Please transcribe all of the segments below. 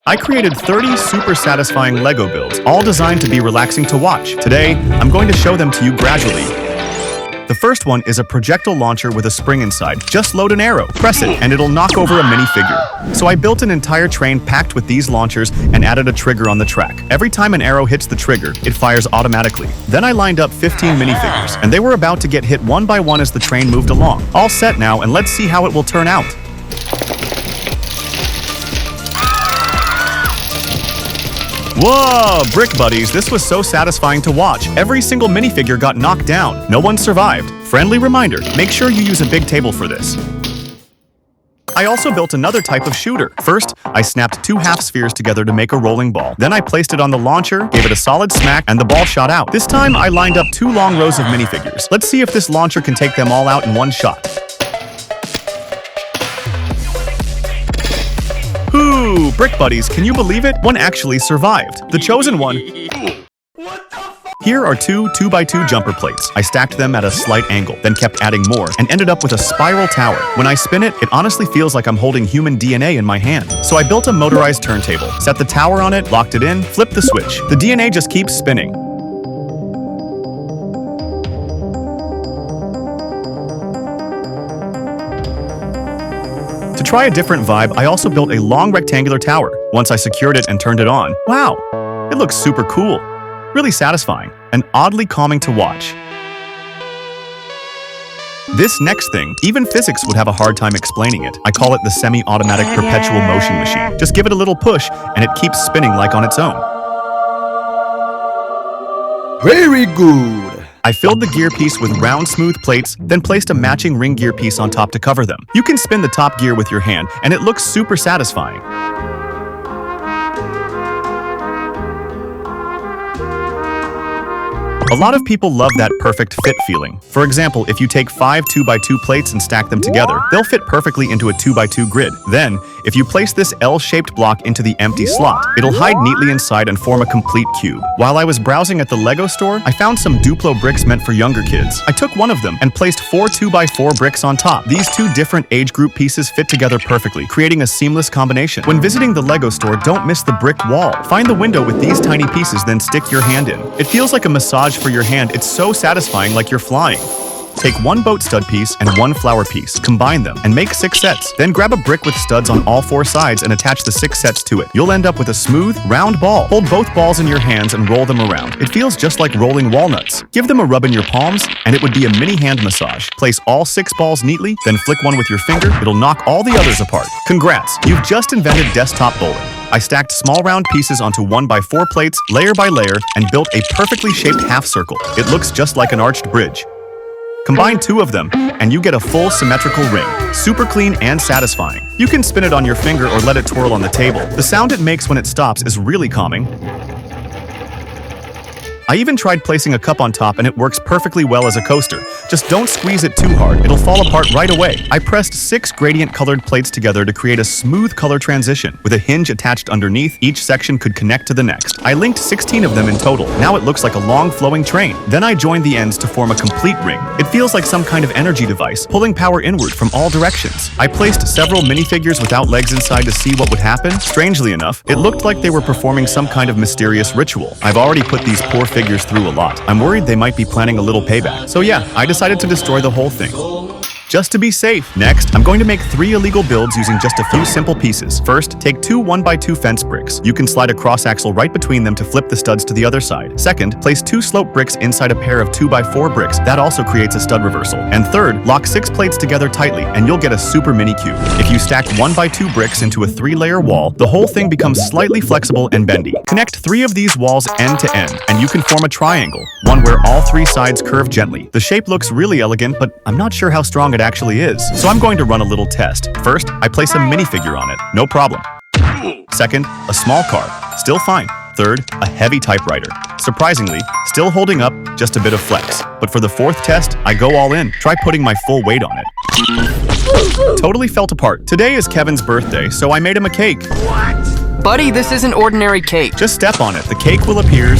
I created 30 super satisfying Lego builds, all designed to be relaxing to watch. Today, I'm going to show them to you gradually. The first one is a projectile launcher with a spring inside. Just load an arrow, press it, and it'll knock over a minifigure. So I built an entire train packed with these launchers and added a trigger on the track. Every time an arrow hits the trigger, it fires automatically. Then I lined up 15 minifigures, and they were about to get hit one by one as the train moved along. All set now, and let's see how it will turn out. Whoa, Brick Buddies, this was so satisfying to watch. Every single minifigure got knocked down. No one survived. Friendly reminder, make sure you use a big table for this. I also built another type of shooter. First, I snapped 2 half spheres together to make a rolling ball. Then I placed it on the launcher, gave it a solid smack, and the ball shot out. This time, I lined up 2 long rows of minifigures. Let's see if this launcher can take them all out in one shot. Ooh, Brick Buddies, can you believe it? One actually survived. The chosen one. Here are 2 2x2 jumper plates. I stacked them at a slight angle, then kept adding more, and ended up with a spiral tower. When I spin it, it honestly feels like I'm holding human DNA in my hand. So I built a motorized turntable, set the tower on it, locked it in, flipped the switch. The DNA just keeps spinning. To try a different vibe, I also built a long rectangular tower. Once I secured it and turned it on, wow, it looks super cool. Really satisfying, and oddly calming to watch. This next thing, even physics would have a hard time explaining it. I call it the semi-automatic perpetual motion machine. Just give it a little push, and it keeps spinning like on its own. Very good. I filled the gear piece with round, smooth plates, then placed a matching ring gear piece on top to cover them. You can spin the top gear with your hand, and it looks super satisfying. A lot of people love that perfect fit feeling. For example, if you take 5 2x2 plates and stack them together, they'll fit perfectly into a 2x2 grid. Then, if you place this L-shaped block into the empty slot, it'll hide neatly inside and form a complete cube. While I was browsing at the Lego store, I found some Duplo bricks meant for younger kids. I took one of them and placed 4 2x4 bricks on top. These 2 different age group pieces fit together perfectly, creating a seamless combination. When visiting the Lego store, don't miss the brick wall. Find the window with these tiny pieces, then stick your hand in. It feels like a massage for your hand. It's so satisfying, like you're flying. Take 1 boat stud piece and 1 flower piece, combine them, and make 6 sets. Then grab a brick with studs on all 4 sides and attach the 6 sets to it. You'll end up with a smooth, round ball. Hold both balls in your hands and roll them around. It feels just like rolling walnuts. Give them a rub in your palms, and it would be a mini hand massage. Place all 6 balls neatly, then flick one with your finger. It'll knock all the others apart. Congrats! You've just invented desktop bowling. I stacked small round pieces onto 1x4 plates, layer by layer, and built a perfectly shaped half circle. It looks just like an arched bridge. Combine 2 of them, and you get a full symmetrical ring. Super clean and satisfying. You can spin it on your finger or let it twirl on the table. The sound it makes when it stops is really calming. I even tried placing a cup on top, and it works perfectly well as a coaster. Just don't squeeze it too hard, it'll fall apart right away. I pressed 6 gradient colored plates together to create a smooth color transition. With a hinge attached underneath, each section could connect to the next. I linked 16 of them in total. Now it looks like a long flowing train. Then I joined the ends to form a complete ring. It feels like some kind of energy device, pulling power inward from all directions. I placed several minifigures without legs inside to see what would happen. Strangely enough, it looked like they were performing some kind of mysterious ritual. I've already put these poor figures through a lot. I'm worried they might be planning a little payback. So yeah, I decided to destroy the whole thing, just to be safe. Next, I'm going to make 3 illegal builds using just a few simple pieces. First, take 2 1x2 fence bricks. You can slide a cross axle right between them to flip the studs to the other side. Second, place 2 slope bricks inside a pair of 2x4 bricks. That also creates a stud reversal. And third, lock 6 plates together tightly, and you'll get a super mini cube. If you stack 1x2 bricks into a 3-layer wall, the whole thing becomes slightly flexible and bendy. Connect 3 of these walls end to end, and you can form a triangle, one where all 3 sides curve gently. The shape looks really elegant, but I'm not sure how strong it actually is. So I'm going to run a little test. First, I place a minifigure on it. No problem. Second, a small car. Still fine. Third, a heavy typewriter. Surprisingly, still holding up, just a bit of flex. But for the 4th test, I go all in. Try putting my full weight on it. Totally fell apart. Today is Kevin's birthday, so I made him a cake. What? Buddy, this isn't ordinary cake. Just step on it. The cake will appear.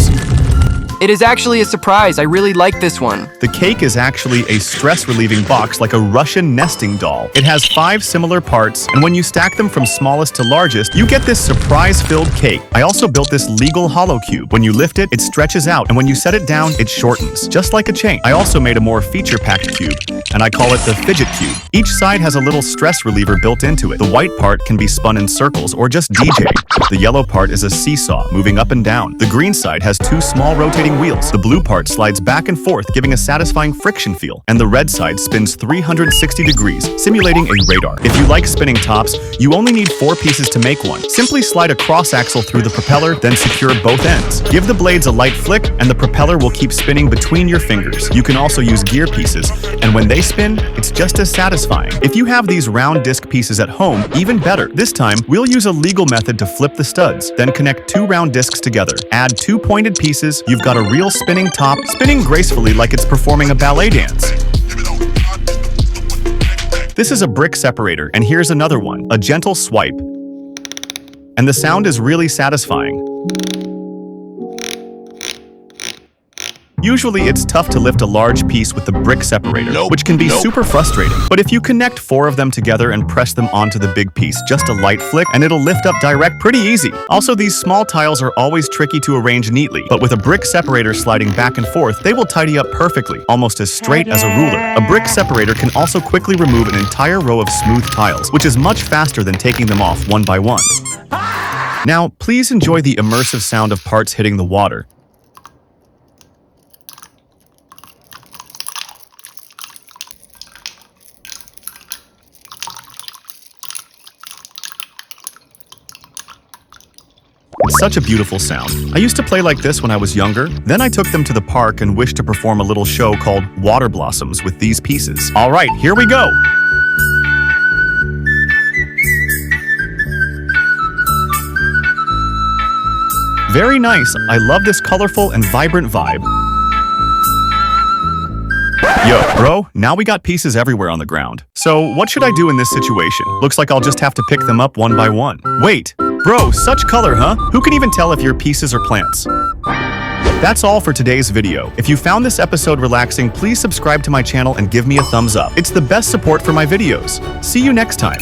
It is actually a surprise. I really like this one. The cake is actually a stress-relieving box like a Russian nesting doll. It has 5 similar parts, and when you stack them from smallest to largest, you get this surprise-filled cake. I also built this legal hollow cube. When you lift it, it stretches out, and when you set it down, it shortens, just like a chain. I also made a more feature-packed cube, and I call it the fidget cube. Each side has a little stress reliever built into it. The white part can be spun in circles or just DJ. The yellow part is a seesaw, moving up and down. The green side has 2 small rotating wheels. The blue part slides back and forth, giving a satisfying friction feel. And the red side spins 360 degrees, simulating a radar. If you like spinning tops, you only need 4 pieces to make one. Simply slide a cross axle through the propeller, then secure both ends. Give the blades a light flick, and the propeller will keep spinning between your fingers. You can also use gear pieces, and when they spin, it's just as satisfying. If you have these round disc pieces at home, even better. This time, we'll use a legal method to flip the studs, then connect 2 round discs together. Add 2 pointed pieces, you've got a real spinning top, spinning gracefully like it's performing a ballet dance. This is a brick separator, and here's another one, a gentle swipe. And the sound is really satisfying. Usually, it's tough to lift a large piece with the brick separator, which can be super frustrating. But if you connect 4 of them together and press them onto the big piece, just a light flick, and it'll lift up direct pretty easy. Also, these small tiles are always tricky to arrange neatly, but with a brick separator sliding back and forth, they will tidy up perfectly, almost as straight as a ruler. A brick separator can also quickly remove an entire row of smooth tiles, which is much faster than taking them off one by one. Now, please enjoy the immersive sound of parts hitting the water. It's such a beautiful sound. I used to play like this when I was younger. Then I took them to the park and wished to perform a little show called Water Blossoms with these pieces. All right, here we go. Very nice. I love this colorful and vibrant vibe. Yo, bro, now we got pieces everywhere on the ground. So what should I do in this situation? Looks like I'll just have to pick them up one by one. Wait, bro, such color, huh? Who can even tell if your pieces are plants? That's all for today's video. If you found this episode relaxing, please subscribe to my channel and give me a thumbs up. It's the best support for my videos. See you next time.